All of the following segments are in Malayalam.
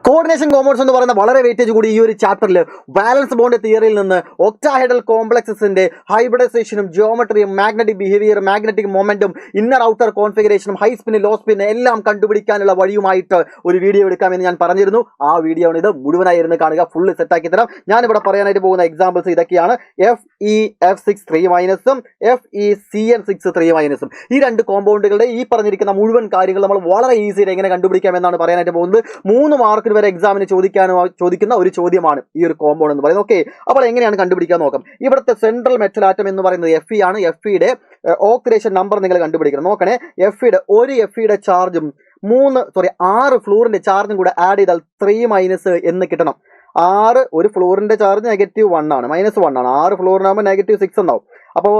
കോർഡിനേഷൻ കോമ്പൗണ്ട്സ് എന്ന് പറയുന്ന വളരെ വെയിറ്റേജ് കൂടി ഈ ഒരു ചാപ്റ്ററിൽ വാലൻസ് ബോണ്ട് തിയറിയിൽ നിന്ന് ഒക്ടാഹെഡൽ കോംപ്ലക്സസിന്റെ ഹൈബ്രിഡൈസേഷനും ജിയോമെട്രിയും മാഗ്നറ്റിക് ബിഹേവിയർ മാഗ്നറ്റിക് മൊമെന്റും ഇന്നർ ഔട്ടർ കോൺഫിഗറേഷനും ഹൈ സ്പിൻ ലോ സ്പിൻ എല്ലാം കണ്ടുപിടിക്കാനുള്ള വഴിയുമായിട്ട് ഒരു വീഡിയോ എടുക്കാമെന്ന് ഞാൻ പറഞ്ഞിരുന്നു. ആ വീഡിയോ ആണ് ഇത്. മുഴുവനായി ഇരുന്ന് കാണുക, ഫുള്ള് സെറ്റാക്കി തരാം. ഞാനിവിടെ പറയാനായിട്ട് പോകുന്ന എക്സാമ്പിൾസ് ഇതൊക്കെയാണ്. FeF6 3- FeCN6 3-. ഈ രണ്ട് കോമ്പൗണ്ടുകളുടെ ഈ പറഞ്ഞിരിക്കുന്ന മുഴുവൻ കാര്യങ്ങൾ നമ്മൾ വളരെ ഈസിയായി എങ്ങനെ കണ്ടുപിടിക്കാമെന്നാണ് പറയാനായിട്ട് പോകുന്നത്. 3 മാർക്കിന് വരെ എക്സാമിന് ചോദിക്കുന്ന ഒരു ചോദ്യമാണ് ഈ ഒരു കോമ്പൗണ്ട് എന്ന് പറയുന്നത്. ഓക്കെ, അപ്പോൾ എങ്ങനെയാണ് കണ്ടുപിടിക്കാൻ നോക്കാം. ഇവിടുത്തെ സെൻട്രൽ മെറ്റൽ ആറ്റം എന്ന് പറയുന്നത് Fe ആണ്. Feയുടെ ഓക്സിഡേഷൻ നമ്പർ നിങ്ങൾ കണ്ടുപിടിക്കണം. നോക്കണേ, Feയുടെ ചാർജും 6 ഫ്ലൂറിന്റെ ചാർജും കൂടെ ആഡ് ചെയ്താൽ 3- എന്ന് കിട്ടണം. 6 ഒരു ഫ്ലോറിന്റെ ചാർജ് -1 ആണ്, -1 ആണ്. 6 ഫ്ലോറിനാകുമ്പോൾ -6 ഉണ്ടാവും. അപ്പോൾ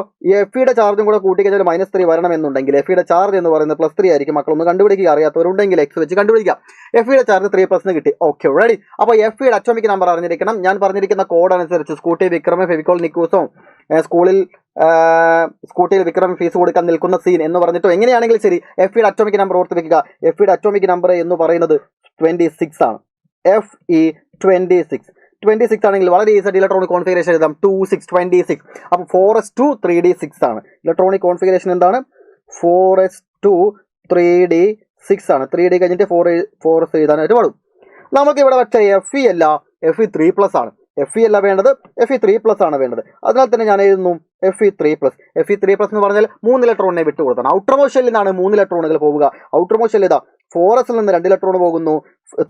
Feയുടെ ചാർജും കൂടെ കൂട്ടിക്കഴിഞ്ഞാൽ -3 വരണം എന്നുണ്ടെങ്കിൽ Feയുടെ ചാർജ് എന്ന് പറയുന്നത് +3 ആയിരിക്കും. മക്കളൊന്ന് കണ്ടുപിടിക്കുക, അറിയാത്തവരുണ്ടെങ്കിൽ X വെച്ച് കണ്ടുപിടിക്കാം. Feയുടെ ചാർജ് 3+ കിട്ടി. Okay, ready. അപ്പോൾ Feയുടെ അറ്റോമിക് നമ്പർ അറിഞ്ഞിരിക്കണം. ഞാൻ പറഞ്ഞിരിക്കുന്ന കോഡ് അനുസരിച്ച് സ്കൂട്ടി വിക്രമ ഫെവിക്കോൾ നിക്കൂസോ സ്കൂട്ടിയിൽ വിക്രം ഫീസ് കൊടുക്കാൻ നിൽക്കുന്ന സീൻ എന്ന് പറഞ്ഞിട്ടോ എങ്ങനെയാണെങ്കിലും ശരി Feയുടെ അറ്റോമിക് നമ്പർ ഓർത്ത് വെക്കുക. Feയുടെ അറ്റോമിക് നമ്പർ എന്ന് പറയുന്നത് 26 ആണ്. Fe26 ആണെങ്കിൽ വളരെ ഈസിയായിട്ട് ഇലക്ട്രോണിക് കോൺഫിഗറേഷൻ എഴുതാം. 2 6 26. അപ്പോൾ 4s2 3d6 ആണ്. ഇലക്ട്രോണിക് കോൺഫിഗറേഷൻ എന്താണ്? 4s2 3d6 ആണ്. 3d കഴിഞ്ഞിട്ട് 4s എഴുതാനായിട്ട് പാടും. നമുക്ക് ഇവിടെ വെച്ച Fe അല്ല, Fe3+ ആണ്. Fe അല്ല വേണ്ടത്, Fe3+ ആണ് വേണ്ടത്. അതിനാൽ തന്നെ ഞാൻ എഴുതുന്നു Fe3+. Fe3+ എന്ന് പറഞ്ഞാൽ 3 ഇലക്ട്രോണിനെ വിട്ടു കൊടുക്കണം. ഔട്ടർമോസ്റ്റ് ഷെല്ലിൽ നിന്നാണ് 3 ഇലക്ട്രോണുകൾ പോവുക. ഔട്ടർമോസ്റ്റ് ഷെല്ലിൽ 4sൽ നിന്ന് 2 ഇലക്ട്രോൺ പോകുന്നു,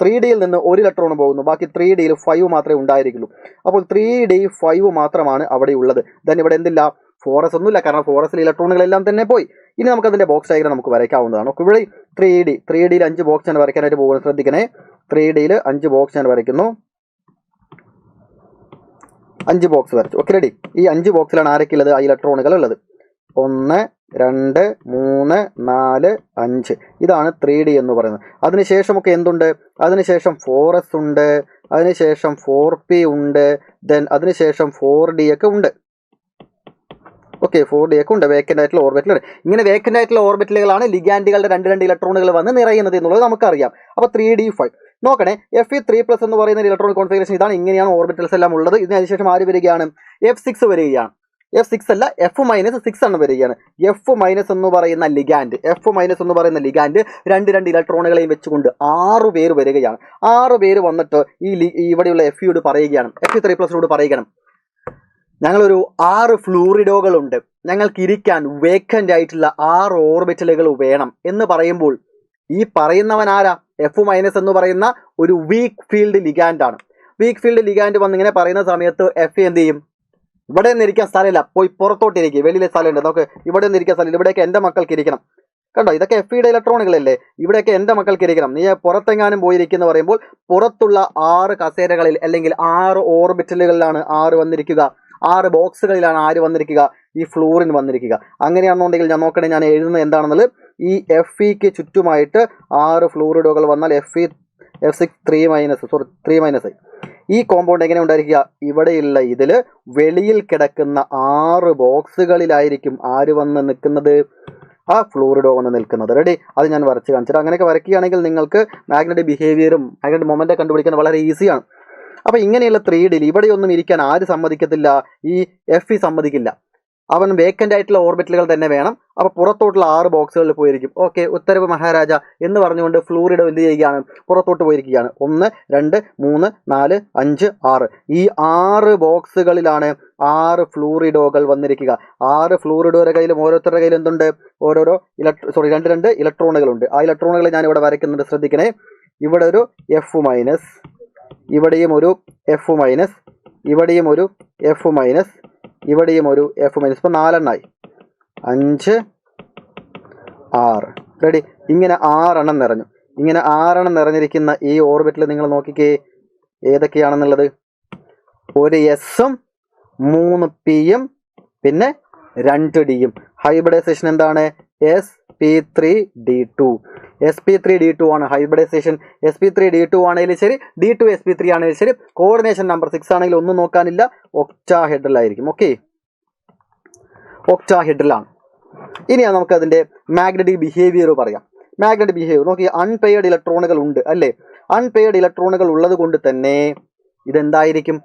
3dയിൽ നിന്ന് 1 ഇലക്ട്രോൺ പോകുന്നു. ബാക്കി 3dയിൽ 5 മാത്രമേ ഉണ്ടായിരിക്കുള്ളൂ. അപ്പോൾ 3d 5 മാത്രമാണ് അവിടെ ഉള്ളത്. ദെൻ ഇവിടെ എന്തില്ല? 4s ഒന്നുമില്ല, കാരണം 4sൽ ഇലക്ട്രോണുകളെല്ലാം തന്നെ പോയി. ഇനി നമുക്ക് അതിന്റെ ബോക്സ് ഡയഗ്രം നമുക്ക് വരയ്ക്കാവുന്നതാണ്. ഇവിടെ 3dയിൽ 5 ബോക്സ് ഞാൻ വരയ്ക്കാനായിട്ട് പോകുന്നത് ശ്രദ്ധിക്കണേ. 3dയിൽ 5 ബോക്സ് ഞാൻ വരയ്ക്കുന്നു. 5 ബോക്സ് വരച്ചു. Okay, ready. ഈ 5 ബോക്സിലാണ് ആരൊക്കെ ഉള്ളത്? ആ ഇലക്ട്രോണുകൾ ഉള്ളത്. 1 2 3 4 5. ഇതാണ് 3d എന്ന് പറയുന്നത്. അതിനുശേഷമൊക്കെ എന്തുണ്ട്? അതിനുശേഷം 4s ഉണ്ട്, അതിനുശേഷം 4p ഉണ്ട്, ദെൻ അതിനുശേഷം 4d ഒക്കെ ഉണ്ട്. ഓക്കെ, 4d ഒക്കെ ഉണ്ട്. വേക്കൻ്റ് ആയിട്ടുള്ള ഓർബിറ്റലുകൾ. ഇങ്ങനെ വേക്കൻ്റ് ആയിട്ടുള്ള ഓർബിറ്റലുകളാണ് ലിഗാൻഡുകളുടെ 2 ഇലക്ട്രോണുകൾ വന്ന് നിറയുന്നത് എന്നുള്ളത് നമുക്കറിയാം. അപ്പോൾ 3d 5. നോക്കണേ, Fe3+ എന്ന് പറയുന്ന ഇലക്ട്രോണിക് കോൺഫിഗറേഷൻ ഇതാണ്. ഇങ്ങനെയാണ് ഓർബിറ്റൽസ് എല്ലാം ഉള്ളത്. ഇതിനുശേഷം ആര് വരികയാണ്? F6 വരികയാണ്. F6 അല്ല, F-6 ആണ് വരികയാണ്. F- എന്ന് പറയുന്ന ലിഗാൻഡ് എന്ന് പറയുന്ന ലിഗാൻഡ് 2 ഇലക്ട്രോണുകളെയും വെച്ചുകൊണ്ട് 6 പേര് വരികയാണ്. 6 പേര് വന്നിട്ട് ഇവിടെയുള്ള Feയോട് പറയുകയാണ്, Fe3+നോട് പറയുകയാണ്, ഞങ്ങളൊരു 6 ഫ്ലൂറിഡോകളുണ്ട്, ഞങ്ങൾക്ക് ഇരിക്കാൻ വേക്കൻ്റ് ആയിട്ടുള്ള 6 ഓർബിറ്റലുകൾ വേണം എന്ന് പറയുമ്പോൾ ഈ പറയുന്നവൻ ആരാ? F- എന്ന് പറയുന്ന ഒരു വീക്ക് ഫീൽഡ് ലിഗാൻഡാണ്. വീക്ക് ഫീൽഡ് ലിഗാൻഡ് വന്നിങ്ങനെ പറയുന്ന സമയത്ത് Fe എന്ത് ചെയ്യും? ഇവിടെ നിന്ന് ഇരിക്കാൻ സ്ഥലമില്ല, പോയി പുറത്തോട്ടിരിക്കും. വെളിയിലെ സ്ഥലമുണ്ട്, നമുക്ക് ഇവിടെ നിന്ന് ഇരിക്കാൻ സ്ഥലമില്ല. ഇവിടെയൊക്കെ എൻ്റെ മക്കൾക്ക് ഇരിക്കണം. കണ്ടോ, ഇതൊക്കെ Feയുടെ ഇലക്ട്രോണുകളല്ലേ. ഇവിടെയൊക്കെ എൻ്റെ മക്കൾക്ക് ഇരിക്കണം. നീ പുറത്തെങ്ങാനും പോയിരിക്കുന്ന പറയുമ്പോൾ പുറത്തുള്ള 6 കസേരകളിൽ അല്ലെങ്കിൽ 6 ഓർബിറ്റലുകളിലാണ് 6 വന്നിരിക്കുക. 6 ബോക്സുകളിലാണ് ആര് വന്നിരിക്കുക? ഈ ഫ്ലൂറിൻ വന്നിരിക്കുക. അങ്ങനെയാണെന്നുണ്ടെങ്കിൽ ഞാൻ നോക്കണേ, ഞാൻ എഴുതുന്നത് എന്താണെന്നുള്ളത്. ഈ Feക്ക് ചുറ്റുമായിട്ട് 6 ഫ്ലൂറിഡോകൾ വന്നാൽ F6 3- ഈ കോമ്പൗണ്ട് എങ്ങനെ ഉണ്ടായിരിക്കുക? ഇവിടെയുള്ള ഇതിൽ വെളിയിൽ കിടക്കുന്ന 6 ബോക്സുകളിലായിരിക്കും ആര് വന്ന് നിൽക്കുന്നത്? ആ ഫ്ലൂറിഡോ വന്ന് നിൽക്കുന്നത്. റെഡി, അത് ഞാൻ വരച്ച് കാണിച്ചിട്ട് അങ്ങനെയൊക്കെ വരയ്ക്കുകയാണെങ്കിൽ നിങ്ങൾക്ക് മാഗ്നറ്റിക് ബിഹേവിയറും മാഗ്നറ്റിക് മൊമെന്റ് കണ്ടുപിടിക്കാൻ വളരെ ഈസിയാണ്. അപ്പോൾ ഇങ്ങനെയുള്ള 3dയിൽ ഇവിടെയൊന്നും ഇരിക്കാൻ ആര് സമ്മതിക്കത്തില്ല? ഈ Fe സമ്മതിക്കില്ല. അവൻ വേക്കൻ്റ് ആയിട്ടുള്ള ഓർബിറ്റലുകൾ തന്നെ വേണം. അപ്പോൾ പുറത്തോട്ടുള്ള 6 ബോക്സുകളിൽ പോയിരിക്കും. ഓക്കെ, ഉത്തരവ് മഹാരാജ എന്ന് പറഞ്ഞുകൊണ്ട് ഫ്ലൂറിഡോ എന്ത് ചെയ്യുകയാണ്? പുറത്തോട്ട് പോയിരിക്കുകയാണ്. 1 2 3 4 5 6. ഈ 6 ബോക്സുകളിലാണ് 6 ഫ്ലൂറിഡോകൾ വന്നിരിക്കുക. 6 ഫ്ലൂറിഡോയുടെ കയ്യിലും ഓരോരുത്തരുടെ കയ്യിലും എന്തുണ്ട്? ഓരോരോ 2 ഇലക്ട്രോണുകളുണ്ട്. ആ ഇലക്ട്രോണുകൾ ഞാൻ ഇവിടെ വരയ്ക്കുന്നുണ്ട്, ശ്രദ്ധിക്കണേ. ഇവിടെ ഒരു F-, ഇവിടെയും ഒരു F-, ഇവിടെയും ഒരു F-, ഇവിടെയും ഒരു F-. ഇപ്പം 4 എണ്ണമായി. 5 6. റെഡി. ഇങ്ങനെ 6 എണ്ണം നിറഞ്ഞു. ഇങ്ങനെ 6 എണ്ണം നിറഞ്ഞിരിക്കുന്ന ഈ ഓർബിറ്റിൽ നിങ്ങൾ നോക്കിക്കേ ഏതൊക്കെയാണെന്നുള്ളത്. ഒരു എസും 3 പിയും പിന്നെ 2 ഡിയും. ഹൈബ്രിഡൈസേഷൻ എന്താണ്? sp3d2. sp3d2 ആണ് ഹൈബ്രിഡൈസേഷൻ. sp3d2 ആണെങ്കിലും ശരി, d2 sp3 ആണെങ്കിലും ശരി. കോർഡിനേഷൻ നമ്പർ 6 ആണെങ്കിൽ ഒന്നും നോക്കാനില്ല, ഒക്ടാഹെഡ്രലായിരിക്കും. ഓക്കെ, ഒക്ടാഹെഡ്രലാണ്. ഇനിയാണ് നമുക്ക് അതിൻ്റെ മാഗ്നറ്റിക് ബിഹേവിയർ പറയാം. മാഗ്നറ്റിക് ബിഹേവിയർ നോക്കി, അൺപെയർഡ് ഇലക്ട്രോണുകൾ ഉണ്ട് അല്ലേ? അൺപെയർഡ് ഇലക്ട്രോണുകൾ ഉള്ളത് കൊണ്ട് തന്നെ ഇതെന്തായിരിക്കും?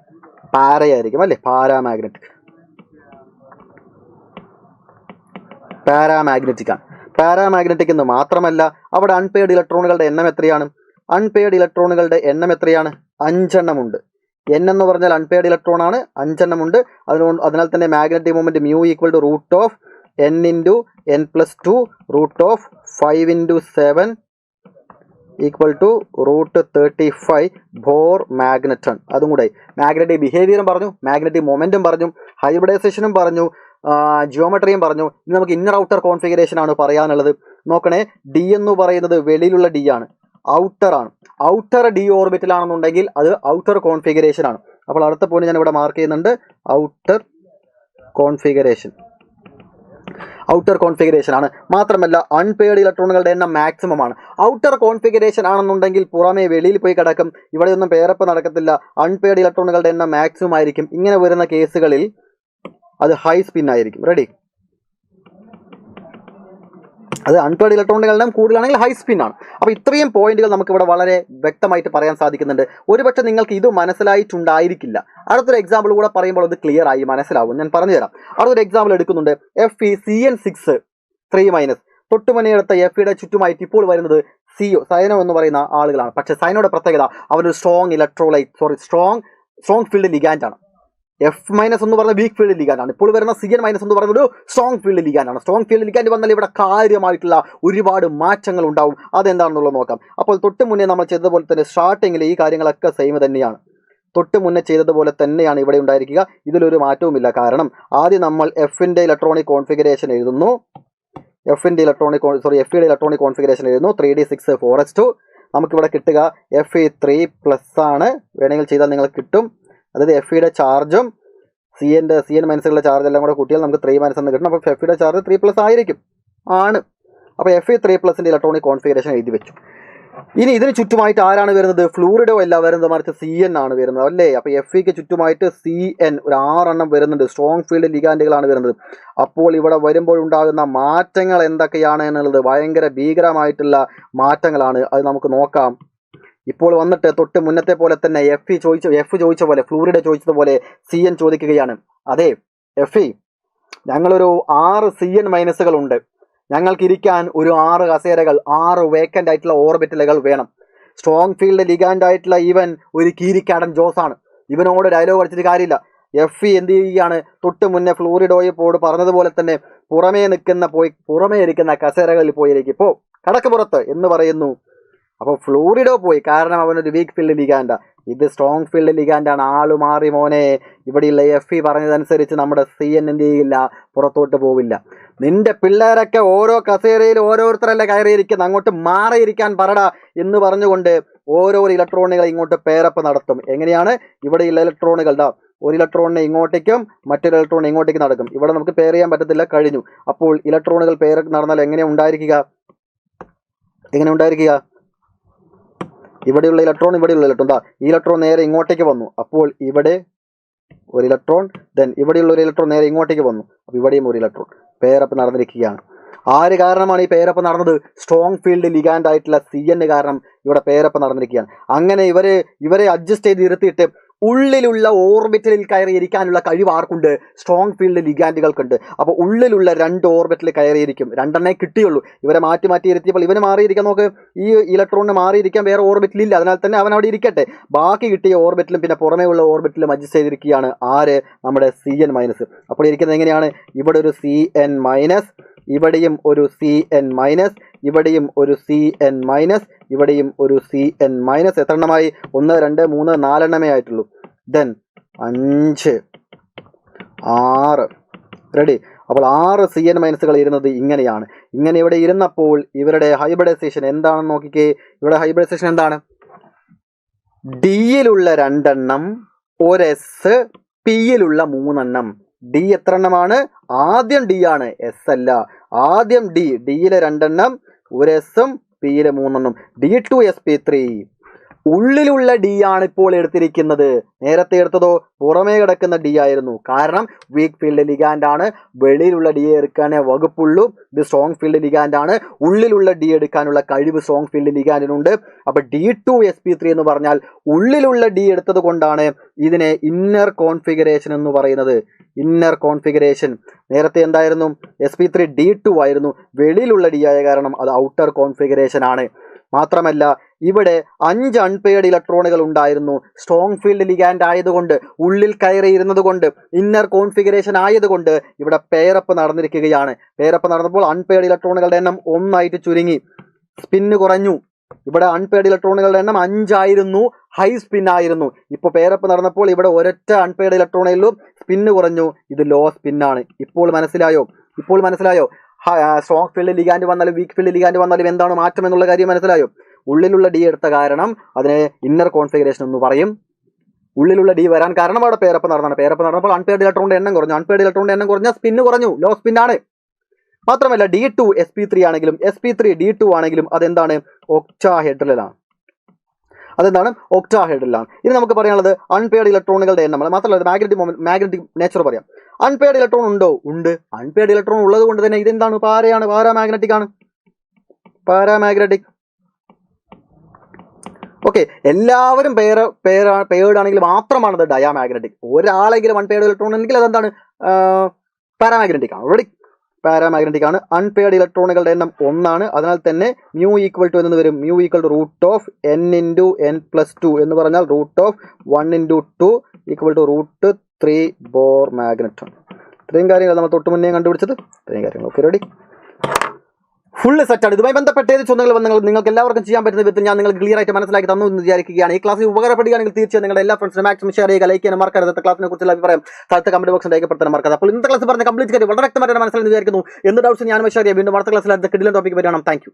പാരയായിരിക്കും അല്ലേ? പാരാമാഗ്നറ്റിക് ആണ്. പാരാമാഗ്നറ്റിക് എന്ന് മാത്രമല്ല അവിടെ അൺപെയർഡ് ഇലക്ട്രോണുകളുടെ എണ്ണം എത്രയാണ്? അൺപെയർഡ് ഇലക്ട്രോണുകളുടെ എണ്ണം എത്രയാണ്? 5 എണ്ണമുണ്ട്. എൻ എന്ന് പറഞ്ഞാൽ അൺപെയർഡ് ഇലക്ട്രോൺ ആണ്, 5 എണ്ണമുണ്ട്. അതിനാൽ തന്നെ magnetic moment mu equal to root of n into n plus 2 root of 5 into 7 equal to root 35 Bohr magneton. അതും കൂടെ മാഗ്നറ്റിക് ബിഹേവിയറും പറഞ്ഞു, മാഗ്നറ്റിക് മൊമെന്റും പറഞ്ഞു, ഹൈബ്രിഡൈസേഷനും പറഞ്ഞു, ജിയോമെട്രിയും പറഞ്ഞു. ഇനി നമുക്ക് ഇന്നർ ഔട്ടർ കോൺഫിഗറേഷൻ ആണ് പറയാനുള്ളത്. നോക്കണേ, ഡി എന്ന് പറയുന്നത് വെളിയിലുള്ള ഡി ആണ്, ഔട്ടർ ആണ്. ഔട്ടർ ഡി ഓർബിറ്റിലാണെന്നുണ്ടെങ്കിൽ അത് ഔട്ടർ കോൺഫിഗറേഷൻ ആണ്. അപ്പോൾ അടുത്ത പോയിന്റ് ഞാൻ ഇവിടെ മാർക്ക് ചെയ്യുന്നുണ്ട്, ഔട്ടർ കോൺഫിഗറേഷൻ. ഔട്ടർ കോൺഫിഗറേഷൻ ആണ്. മാത്രമല്ല അൺപെയർഡ് ഇലക്ട്രോണുകളുടെ എണ്ണം മാക്സിമം ആണ്. ഔട്ടർ കോൺഫിഗറേഷൻ ആണെന്നുണ്ടെങ്കിൽ പുറമേ വെളിയിൽ പോയി കിടക്കും, ഇവിടെയൊന്നും പേരപ്പ് നടക്കത്തില്ല. അൺപെയർഡ് ഇലക്ട്രോണുകളുടെ എണ്ണം മാക്സിമം ആയിരിക്കും. ഇങ്ങനെ വരുന്ന കേസുകളിൽ അത് ഹൈ സ്പിൻ ആയിരിക്കും. റെഡി? അത് അൺപെയർഡ് ഇലക്ട്രോണുകളുടെ എണ്ണം കൂടുതലാണെങ്കിൽ ഹൈ സ്പിൻ ആണ്. അപ്പോൾ ഇത്രയും പോയിന്റുകൾ നമുക്ക് ഇവിടെ വളരെ വ്യക്തമായിട്ട് പറയാൻ സാധിക്കുന്നുണ്ട്. ഒരുപക്ഷെ നിങ്ങൾക്ക് ഇത് മനസ്സിലായിട്ടുണ്ടായിരിക്കില്ല. അടുത്തൊരു എക്സാമ്പിൾ കൂടെ പറയുമ്പോൾ അത് ക്ലിയർ ആയി മനസ്സിലാവും. ഞാൻ പറഞ്ഞുതരാം. അടുത്തൊരു എക്സാമ്പിൾ എടുക്കുന്നുണ്ട്. FeCN6 3- തൊട്ടുമുന്നെടുത്ത എഫിയുടെ ചുറ്റുമായിട്ട് ഇപ്പോൾ വരുന്നത് സൈനോ എന്ന് പറയുന്ന ആളുകളാണ്. പക്ഷേ സൈനോയുടെ പ്രത്യേകത അവരൊരു സ്ട്രോങ് ഫീൽഡ് ലിഗാൻഡ് ആണ്. F- എന്ന് പറഞ്ഞ വീക്ക് ഫീൽഡ് ലിഗാൻഡ് ആണ്. ഇപ്പോൾ വരുന്ന CN- എന്ന് പറയുന്നത് ഒരു സ്ട്രോങ് ഫീൽഡ് ലിഗാൻഡ് ആണ്. സ്ട്രോങ് ഫീൽഡ് ലിഗാൻഡ് വന്നാൽ ഇവിടെ കാര്യമായിട്ടുള്ള ഒരുപാട് മാറ്റങ്ങൾ ഉണ്ടാവും. അതെന്താണെന്നുള്ളത് നോക്കാം. അപ്പോൾ തൊട്ട് മുന്നേ നമ്മൾ ചെയ്തതുപോലെ തന്നെ സ്റ്റാർട്ടിങ്ങിൽ ഈ കാര്യങ്ങളൊക്കെ സെയിം തന്നെയാണ്. തൊട്ട് മുന്നേ ചെയ്തതുപോലെ തന്നെയാണ് ഇവിടെ ഉണ്ടായിരിക്കുക. ഇതിലൊരു മാറ്റവുമില്ല. കാരണം ആദ്യം നമ്മൾ എഫിയുടെ ഇലക്ട്രോണിക് കോൺഫിഗറേഷൻ എഴുതുന്നു. എഫിയുടെ ഇലക്ട്രോണിക് കോൺഫിഗറേഷൻ എഴുതുന്നു. 3d6 4s2. നമുക്കിവിടെ കിട്ടുക Fe3+ ആണ്. വേണമെങ്കിൽ ചെയ്താൽ നിങ്ങൾക്ക് കിട്ടും. അതായത് എഫിയുടെ ചാർജും CN- ചാർജ് എല്ലാം കൂടെ കൂട്ടിയാൽ നമുക്ക് 3- എന്ന് കിട്ടും. അപ്പോൾ എഫിയുടെ ചാർജ് 3+ ആയിരിക്കും ആണ്. അപ്പോൾ Fe3+ ഇലക്ട്രോണിക് കോൺഫിഗറേഷൻ എഴുതി വെച്ചു. ഇനി ഇതിന് ചുറ്റുമായിട്ട് ആരാണ് വരുന്നത്? ഫ്ലൂറിഡോ അല്ല വരുന്നത്, മറിച്ച് CN ആണ് വരുന്നത് അല്ലേ? അപ്പോൾ Feക്ക് ചുറ്റുമായിട്ട് CN ഒരു 6 എണ്ണം വരുന്നുണ്ട്. സ്ട്രോങ് ഫീൽഡ് ലിഗാൻഡുകളാണ് വരുന്നത്. അപ്പോൾ ഇവിടെ വരുമ്പോഴുണ്ടാകുന്ന മാറ്റങ്ങൾ എന്തൊക്കെയാണ് എന്നുള്ളത് ഭയങ്കര ഭീകരമായിട്ടുള്ള മാറ്റങ്ങളാണ്. അത് നമുക്ക് നോക്കാം. ഇപ്പോൾ വന്നിട്ട് തൊട്ട് മുന്നത്തെ പോലെ തന്നെ എഫ് ചോദിച്ച പോലെ, ഫ്ലൂറിഡ ചോദിച്ചതുപോലെ CN ചോദിക്കുകയാണ്. അതെ Fe, ഞങ്ങളൊരു 6 CN- ഉണ്ട്. ഞങ്ങൾക്ക് ഇരിക്കാൻ ഒരു 6 കസേരകൾ, 6 വേക്കൻ്റ് ആയിട്ടുള്ള ഓർബിറ്റലുകൾ വേണം. സ്ട്രോങ് ഫീൽഡ് ലിഗാൻഡ് ആയിട്ടുള്ള ഇവൻ ഒരു കീരിക്കാടൻ ജോസാണ്. ഇവനോട് ഡയലോഗ് അടിച്ചിട്ട് കാര്യമില്ല. Fe എന്ത് ചെയ്യുകയാണ്? തൊട്ട് മുന്നേ ഫ്ലൂറിഡോയോട് പറഞ്ഞതുപോലെ തന്നെ പുറമേ ഇരിക്കുന്ന കസേരകളിൽ പോയിരിക്കും, പോ കടക്ക് പുറത്ത് എന്ന് പറയുന്നു. അപ്പോൾ ഫ്ലൂറിഡോ പോയി, കാരണം അവനൊരു വീക്ക് ഫീൽഡ് ലിഗാൻഡാ. ഇത് സ്ട്രോങ് ഫീൽഡ് ലിഗാൻഡാണ്. ആള് മാറി മോനെ. ഇവിടെയുള്ള Fe പറഞ്ഞതനുസരിച്ച് നമ്മുടെ CN എന്ത് ചെയ്യില്ല, പുറത്തോട്ട് പോവില്ല. നിന്റെ പിള്ളേരൊക്കെ ഓരോ കസേരയിൽ ഓരോരുത്തരല്ല കയറിയിരിക്കുന്നത്, അങ്ങോട്ട് മാറിയിരിക്കാൻ പറടാ എന്ന് പറഞ്ഞുകൊണ്ട് ഓരോ ഇലക്ട്രോണുകൾ ഇങ്ങോട്ട് പേരപ്പ് നടത്തും. എങ്ങനെയാണ്? ഇവിടെയുള്ള ഇലക്ട്രോണുകൾ ഒരു ഇലക്ട്രോണിനെ ഇങ്ങോട്ടേക്കും മറ്റൊരു ഇലക്ട്രോൺ ഇങ്ങോട്ടേക്ക് നടക്കും. ഇവിടെ നമുക്ക് പെയർ ചെയ്യാൻ പറ്റത്തില്ല, കഴിഞ്ഞു. അപ്പോൾ ഇലക്ട്രോണുകൾ പെയർ നടന്നാൽ എങ്ങനെ ഉണ്ടായിരിക്കുക? ഇവിടെയുള്ള ഇലക്ട്രോൺ ഈ ഇലക്ട്രോൺ നേരെ ഇങ്ങോട്ടേക്ക് വന്നു. അപ്പോൾ ഇവിടെ ഒരു ഇലക്ട്രോൺ, ദെൻ ഇവിടെയുള്ള ഒരു ഇലക്ട്രോൺ നേരെ ഇങ്ങോട്ടേക്ക് വന്നു. അപ്പോൾ ഇവിടെയും ഒരു ഇലക്ട്രോൺ പെയറപ്പ് നടന്നിരിക്കുകയാണ്. ആര് കാരണമാണ് ഈ പെയറപ്പ് നടന്നത്? സ്ട്രോങ് ഫീൽഡ് ലിഗാൻഡ് ആയിട്ടുള്ള CN കാരണം ഇവിടെ പെയറപ്പ് നടന്നിരിക്കുകയാണ്. അങ്ങനെ ഇവരെ അഡ്ജസ്റ്റ് ചെയ്ത് ഇരുത്തിയിട്ട് ഉള്ളിലുള്ള ഓർബിറ്റലിൽ കയറിയിരിക്കാനുള്ള കഴിവ് ആർക്കുണ്ട്? Strong field ലിഗാൻഡുകൾക്കുണ്ട്. അപ്പോൾ ഉള്ളിലുള്ള 2 ഓർബിറ്റലിൽ കയറിയിരിക്കും. 2 എണ്ണേ കിട്ടിയുള്ളൂ. ഇവരെ മാറ്റി ഇരുത്തിയപ്പോൾ ഇവന് മാറിയിരിക്കാൻ നോക്ക്. ഈ ഇലക്ട്രോണിന് മാറിയിരിക്കാൻ വേറെ ഓർബിറ്റലില്ല. അതിനാൽ തന്നെ അവൻ അവിടെ ഇരിക്കട്ടെ. ബാക്കി കിട്ടിയ ഓർബിറ്റലും പിന്നെ പുറമേ ഉള്ള ഓർബിറ്റലും അഡ്ജസ്റ്റ് ചെയ്തിരിക്കുകയാണ്. ആര്? നമ്മുടെ CN-. അപ്പോൾ ഇരിക്കുന്നത് എങ്ങനെയാണ്? ഇവിടെ ഒരു CN-, ഇവിടെയും ഒരു CN-, ഇവിടെയും ഒരു CN-, ഇവിടെയും ഒരു CN-. എത്ര എണ്ണമായി? 1 2 3 4 എണ്ണമേ ആയിട്ടുള്ളൂ. ദെൻ 5 6. റെഡി? അപ്പോൾ 6 CN- ഇരുന്നത് ഇങ്ങനെയാണ്. ഇങ്ങനെ ഇവിടെ ഇരുന്നപ്പോൾ ഇവരുടെ ഹൈബ്രിഡൈസേഷൻ എന്താണെന്ന് നോക്കിക്കേ. ഇവിടെ ഹൈബ്രിഡൈസേഷൻ എന്താണ്? ഡിയിലുള്ള 2 എണ്ണം, ഒരു S, പിയിലുള്ള 3 എണ്ണം. ഡി എത്ര എണ്ണമാണ്? ആദ്യം ഡി ആണ്, S അല്ല. ആദ്യം ഡിയിലെ 2 എണ്ണം, ഒരു S ഉം പിയിലെ 3 എണ്ണം. D2sp3. ഉള്ളിലുള്ള ഡി ആണ് ഇപ്പോൾ എടുത്തിരിക്കുന്നത്. നേരത്തെ എടുത്തതോ പുറമേ കിടക്കുന്ന ഡി ആയിരുന്നു. കാരണം വീക്ക് ഫീൽഡ് ലിഗാൻഡ് ആണ്, വെളിയിലുള്ള ഡി എടുക്കാനേ വകുപ്പുള്ളൂ. ഇത് സ്ട്രോങ് ഫീൽഡ് ലിഗാൻഡ് ആണ്, ഉള്ളിലുള്ള ഡി എടുക്കാനുള്ള കഴിവ് സ്ട്രോങ് ഫീൽഡ് ലിഗാൻഡിനുണ്ട്. അപ്പൊ D2sp3 എന്ന് പറഞ്ഞാൽ ഉള്ളിലുള്ള ഡി എടുത്തത് കൊണ്ടാണ് ഇതിനെ ഇന്നർ കോൺഫിഗറേഷൻ എന്ന് പറയുന്നത്. Inner configuration. നേരത്തെ എന്തായിരുന്നു? sp3 D2 ആയിരുന്നു. വെളിയിലുള്ള ഡി ആയ കാരണം അത് ഔട്ടർ കോൺഫിഗറേഷൻ ആണ്. മാത്രമല്ല ഇവിടെ 5 അൺപെയർഡ് ഇലക്ട്രോണുകൾ ഉണ്ടായിരുന്നു. സ്ട്രോങ് ഫീൽഡ് ലിഗാൻഡ് ആയതുകൊണ്ട്, ഉള്ളിൽ കയറി ഇരുന്നത് കൊണ്ട്, ഇന്നർ കോൺഫിഗറേഷൻ ആയതുകൊണ്ട് ഇവിടെ പെയറപ്പ് നടന്നിരിക്കുകയാണ്. പെയറപ്പ് നടന്നപ്പോൾ അൺപെയർഡ് ഇലക്ട്രോണുകളുടെ എണ്ണം 1 ആയിട്ട് ചുരുങ്ങി, സ്പിന്ന് കുറഞ്ഞു. ഇവിടെ അൺപെയർഡ് ഇലക്ട്രോണുകളുടെ എണ്ണം 5 ആയിരുന്നു, ഹൈ സ്പിൻ ആയിരുന്നു. ഇപ്പോൾ പെയറപ്പ് നടന്നപ്പോൾ ഇവിടെ ഒരൊറ്റ അൺപെയർഡ് ഇലക്ട്രോണുള്ളൂ, സ്പിന്ന് കുറഞ്ഞു. ഇത് ലോ സ്പിന്നാണ്. ഇപ്പോൾ മനസ്സിലായോ? സ്ട്രോങ് ഫീൽഡ് ലിഗാൻഡ് വന്നാലും വീക്ക് ഫീൽഡ് ലിഗാൻഡ് വന്നാലും എന്താണ് മാറ്റം എന്നുള്ള കാര്യം മനസ്സിലായോ? ഉള്ളിലുള്ള ഡി എടുത്ത കാരണം അതിനെ ഇന്നർ കോൺഫിഗറേഷൻ എന്ന് പറയും. ഉള്ളിലുള്ള ഡി വരാൻ കാരണം അവിടെ പെയറപ്പ് നടന്നതാണ്. പെയറപ്പ് നടന്നപ്പോൾ അൺപെയർഡ് ഇലക്ട്രോണിന്റെ എണ്ണം കുറഞ്ഞു. അൺപെയർഡ് ഇലക്ട്രോണിന്റെ എണ്ണം കുറഞ്ഞാൽ സ്പിന്ന് കുറഞ്ഞു, ലോ സ്പിന്നാണ്. മാത്രമല്ല D2sp3 ആണെങ്കിലും sp3 D2 ആണെങ്കിലും അതെന്താണ്? ഒക്ടാഹെഡ്രലാണ്. ഒക്ടാഹെഡ്രലാണ്. ഇനി നമുക്ക് പറയാനുള്ളത് അൺപെയർഡ് ഇലക്ട്രോണുകളുടെ എണ്ണം. മാത്രമല്ല മാഗ്നറ്റിക് നേച്ചർ പറയാം. അൺപെയർഡ് ഇലക്ട്രോൺ ഉണ്ടോ? ഉണ്ട്. അൺപെയർഡ് ഇലക്ട്രോൺ ഉള്ളത് കൊണ്ട് തന്നെ ഇതെന്താണ്? പാരാമാഗ്നറ്റിക് ആണ്. പാരാമാഗ്നറ്റിക്. ഓക്കെ, എല്ലാവരും പെയർഡ് ആണെങ്കിൽ മാത്രമാണ് അത് ഡയാമാഗ്നറ്റിക്. ഒരാളെങ്കിലും അൺപെയർഡ് ഇലക്ട്രോൺ ഉണ്ടെങ്കിൽ അതെന്താണ്? പാരാമാഗ്നറ്റിക് ആണ്. ഓൾറെഡി പാരാമാഗ്നറ്റിക് ആണ്. അൺപെയർഡ് ഇലക്ട്രോണുകളുടെ എണ്ണം 1 ആണ്. അതിനാൽ തന്നെ μ = എന്ന് വരും. μ = n(n+2) എന്ന് പറഞ്ഞാൽ √1 × 2 = √3 ബോർ മാഗ്നറ്റ്. ഇത്രയും കാര്യങ്ങൾ നമ്മൾ തൊട്ട് മുന്നേ കണ്ടുപിടിച്ചത്. ഇത്രയും കാര്യങ്ങൾ. Okay, ready? ഫുള്ള് സെറ്റാണ്. ഇതുമായി ബന്ധപ്പെട്ട ഏത് ചോദ്യങ്ങൾ വന്നാൽ നിങ്ങൾക്ക് എല്ലാവർക്കും ചെയ്യാൻ പറ്റുന്ന വിധത്തിൽ ഞാൻ നിങ്ങൾക്ക് ക്ലിയർ ആയിട്ട് മനസ്സിലാക്കി തന്നു എന്ന് വിചാരിക്കുകയാണ്. ഈ ക്ലാസ് ഉപകാരപ്പെടുകയാണെങ്കിൽ തീർച്ചയായും നിങ്ങളുടെ എല്ലാ ഫ്രണ്ട്സിനും മാക്സിമം ഷെയർ ചെയ്യുക, ലൈക്ക് ചെയ്യാൻ മറക്കരുത്. ക്ലാസിനെ കുറിച്ചുള്ള അഭിപ്രായം താഴത്തെ കമന്റ് ബോക്സിൽ രേഖപ്പെടുത്താൻ മറക്കരുത്. അപ്പോൾ ഇന്നത്തെ ക്ലാസ് പറഞ്ഞ കംപ്ലീറ്റ് കാര്യം വളരെ വ്യക്തമായിട്ട് മനസ്സിലായി വിചാരിക്കുന്നു. എന്ത് ഡൗട്ട്സ് ഞാൻ ഷെയർ ചെയ്യാം. വീണ്ടും അടുത്ത ക്ലാസ്സിൽ അടുത്ത കിടിലൻ ടോപ്പിക് വരണം. Thank you.